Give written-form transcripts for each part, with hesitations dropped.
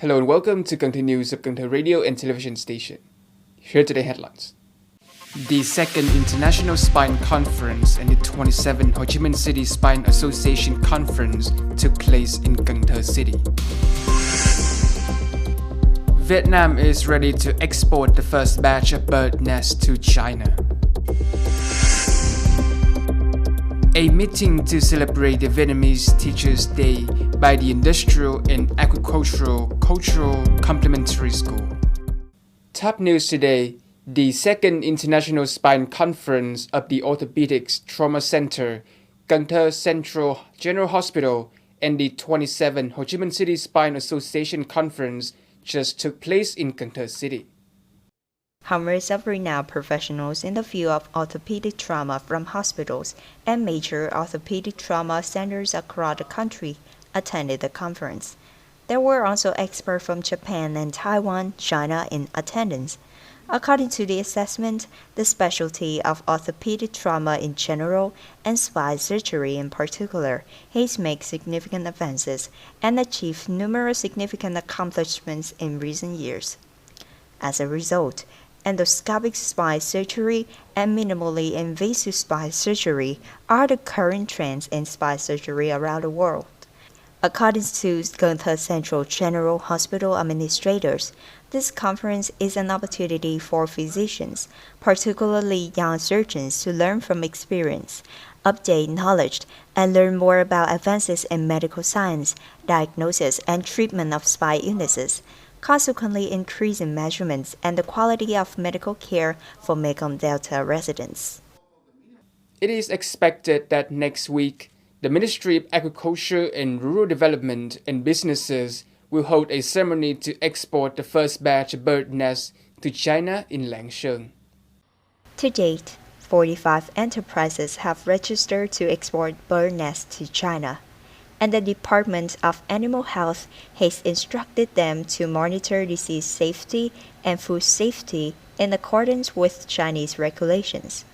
Hello and welcome to Cần Thơ News of Cần Thơ Radio and Television Station. Here are today's headlines. The second International Spine Conference and the 27th Ho Chi Minh City Spine Association Conference took place in Cần Thơ City. Vietnam is ready to export the first batch of bird nests to China. A meeting to celebrate the Vietnamese Teachers' Day by the Industrial and Agricultural Cultural Complementary School. Top news today, the second International Spine Conference of the Orthopedics Trauma Center, Cần Thơ Central General Hospital, and the 27th Ho Chi Minh City Spine Association Conference just took place in Cần Thơ City. Hundreds of renowned professionals in the field of orthopedic trauma from hospitals and major orthopedic trauma centers across the country attended the conference. There were also experts from Japan and Taiwan, China in attendance. According to the assessment, the specialty of orthopedic trauma in general and spine surgery in particular has made significant advances and achieved numerous significant accomplishments in recent years. As a result, endoscopic spine surgery and minimally invasive spine surgery are the current trends in spine surgery around the world. According to Cần Thơ Central General Hospital administrators, this conference is an opportunity for physicians, particularly young surgeons, to learn from experience, update knowledge, and learn more about advances in medical science, diagnosis, and treatment of spine illnesses, consequently increasing measurements and the quality of medical care for Mekong Delta residents. It is expected that next week, the Ministry of Agriculture and Rural Development and Businesses will hold a ceremony to export the first batch of bird nests to China in Lang Sơn. To date, 45 enterprises have registered to export bird nests to China, and the Department of Animal Health has instructed them to monitor disease safety and food safety in accordance with Chinese regulations.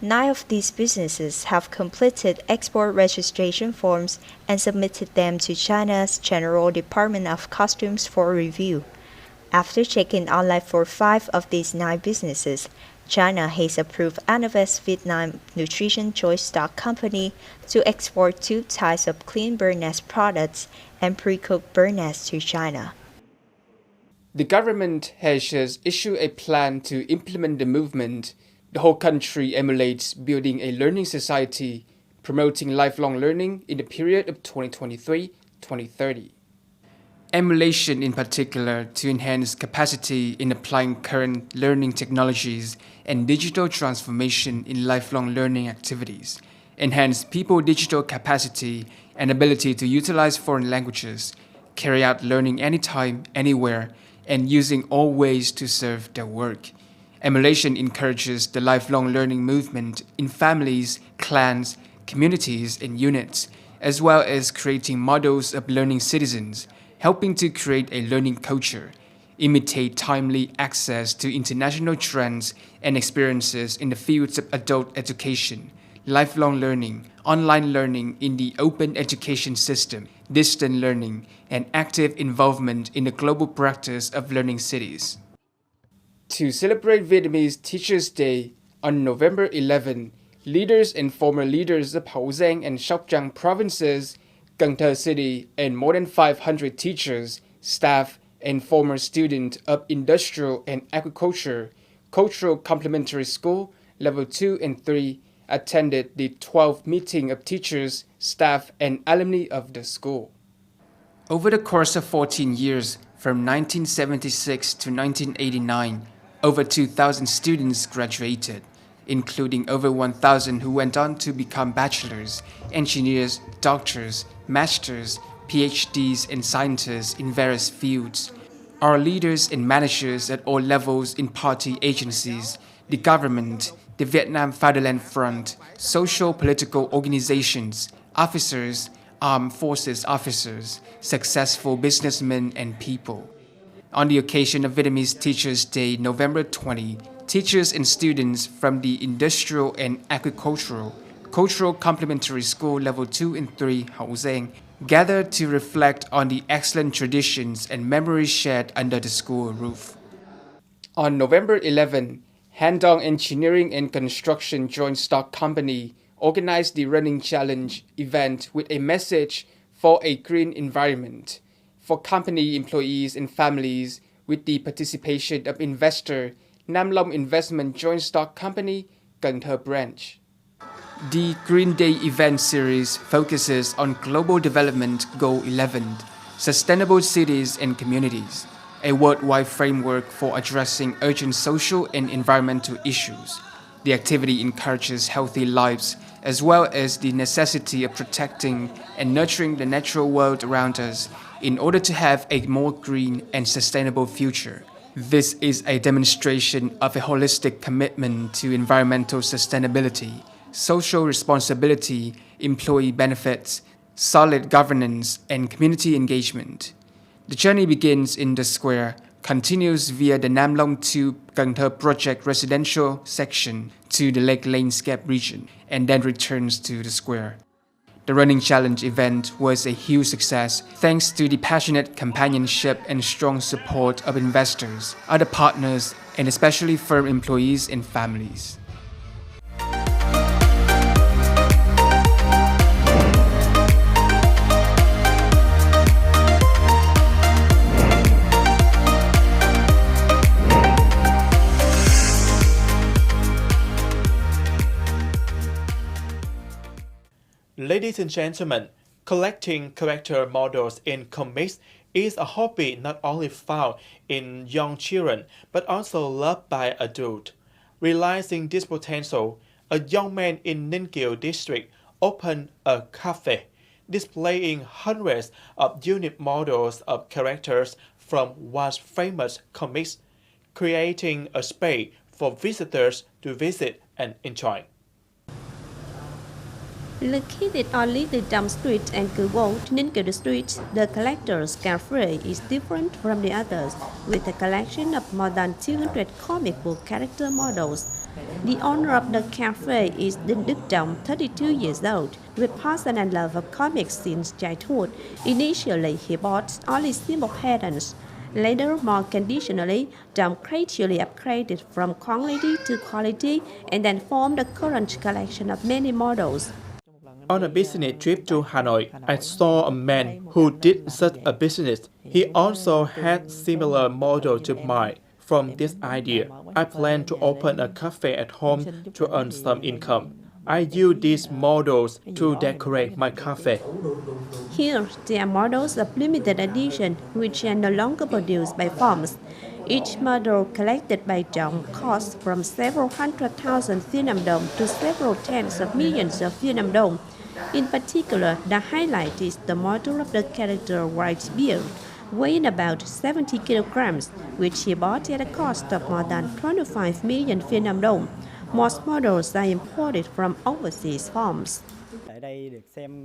9 of these businesses have completed export registration forms and submitted them to China's General Department of Customs for review. After checking online for 5 of these 9 businesses, China has approved Anavest Vietnam Nutrition Choice Stock Company to export 2 types of clean bird nest products and pre-cooked bird nests to China. The government has just issued a plan to implement the movement. The whole country emulates building a learning society, promoting lifelong learning in the period of 2023-2030. Emulation in particular to enhance capacity in applying current learning technologies and digital transformation in lifelong learning activities, enhance people digital capacity and ability to utilize foreign languages, carry out learning anytime, anywhere, and using all ways to serve their work. Emulation encourages the lifelong learning movement in families, clans, communities, and units, as well as creating models of learning citizens, helping to create a learning culture, imitate timely access to international trends and experiences in the fields of adult education, lifelong learning, online learning in the open education system, distant learning, and active involvement in the global practice of learning cities. To celebrate Vietnamese Teachers' Day on November 11, leaders and former leaders of Hậu Giang and Sóc Trăng provinces, Cần Thơ City, and more than 500 teachers, staff, and former students of Industrial and Agriculture Cultural Complementary School Level 2 and 3 attended the 12th meeting of teachers, staff, and alumni of the school. Over the course of 14 years, from 1976 to 1989, over 2,000 students graduated, including over 1,000 who went on to become bachelors, engineers, doctors, masters, PhDs, and scientists in various fields. Our leaders and managers at all levels in party agencies, the government, the Vietnam Fatherland Front, social political organizations, officers, armed forces officers, successful businessmen, and people. On the occasion of Vietnamese Teachers' Day, November 20, teachers and students from the Industrial and Agricultural Cultural Complementary School Level 2 and 3 Hậu Giang gathered to reflect on the excellent traditions and memories shared under the school roof. On November 11, Handong Engineering and Construction Joint Stock Company organized the Running Challenge event with a message for a green environment for company employees and families with the participation of investor Nam Long Investment Joint Stock Company, Cần Thơ branch. The Green Day event series focuses on Global Development Goal 11, Sustainable Cities and Communities, a worldwide framework for addressing urgent social and environmental issues. The activity encourages healthy lives as well as the necessity of protecting and nurturing the natural world around us in order to have a more green and sustainable future. This is a demonstration of a holistic commitment to environmental sustainability, social responsibility, employee benefits, solid governance, and community engagement. The journey begins in the square, continues via the Nam Long 2 Cần Thơ project residential section to the Lake Landscape region, and then returns to the square. The Running Challenge event was a huge success thanks to the passionate companionship and strong support of investors, other partners, and especially firm employees and families. Ladies and gentlemen, collecting character models in comics is a hobby not only found in young children but also loved by adults. Realizing this potential, a young man in Ninh district opened a cafe, displaying hundreds of unique models of characters from once famous comics, creating a space for visitors to visit and enjoy. Located on Little Dam Street and Cửu Ninh Street, the Collector's Cafe is different from the others, with a collection of more than 200 comic book character models. The owner of the cafe is Đinh Đức Trọng, 32 years old, with passion and love of comics since childhood. Initially, he bought only simple patterns. Later, more conditionally, Trọng gradually upgraded from quantity to quality and then formed a current collection of many models. On a business trip to Hanoi, I saw a man who did such a business. He also had similar model to mine. From this idea, I plan to open a cafe at home to earn some income. I use these models to decorate my cafe. Here, they are models of limited edition, which are no longer produced by firms. Each model collected by Trọng costs from several hundred thousand Vietnam dong to several tens of millions of Vietnam dong. In particular, the highlight is the model of the character White Beard, weighing about 70 kilograms, which he bought at a cost of more than 25 million Vietnam dong. Most models are imported from overseas farms.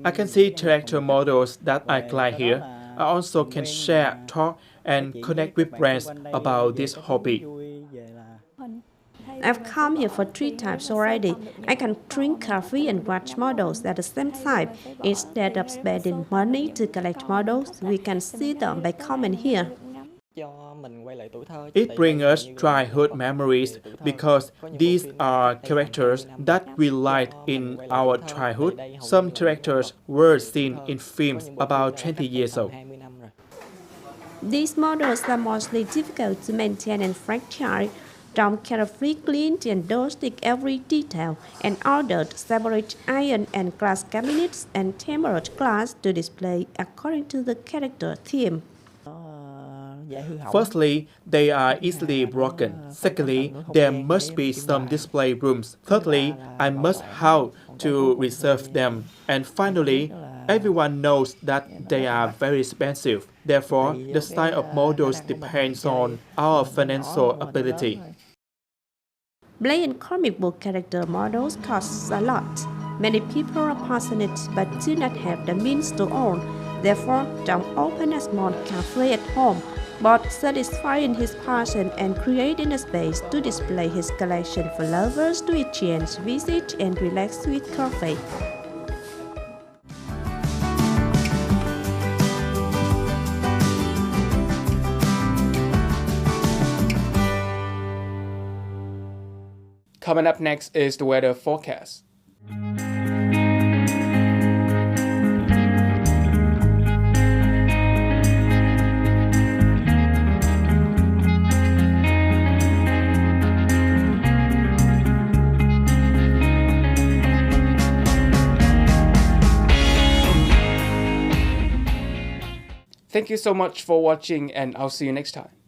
I can see character models that I like here. I also can share, talk, and connect with brands about this hobby. I've come here for 3 times already. I can drink coffee and watch models at the same time. Instead of spending money to collect models, we can see them by coming here. It brings us childhood memories because these are characters that we liked in our childhood. Some characters were seen in films about 20 years ago. These models are mostly difficult to maintain and fragile. Trọng carefully cleaned and dusted every detail and ordered separate iron and glass cabinets and tempered glass to display according to the character theme. Firstly, they are easily broken. Secondly, there must be some display rooms. Thirdly, I must have to reserve them. And finally, everyone knows that they are very expensive. Therefore, the size of models depends on our financial ability. Playing comic book character models costs a lot. Many people are passionate but do not have the means to own. Therefore, Trọng opened a small cafe at home, both satisfying his passion and creating a space to display his collection for lovers to exchange, visit, and relax with coffee. Coming up next is the weather forecast. Thank you so much for watching, and I'll see you next time.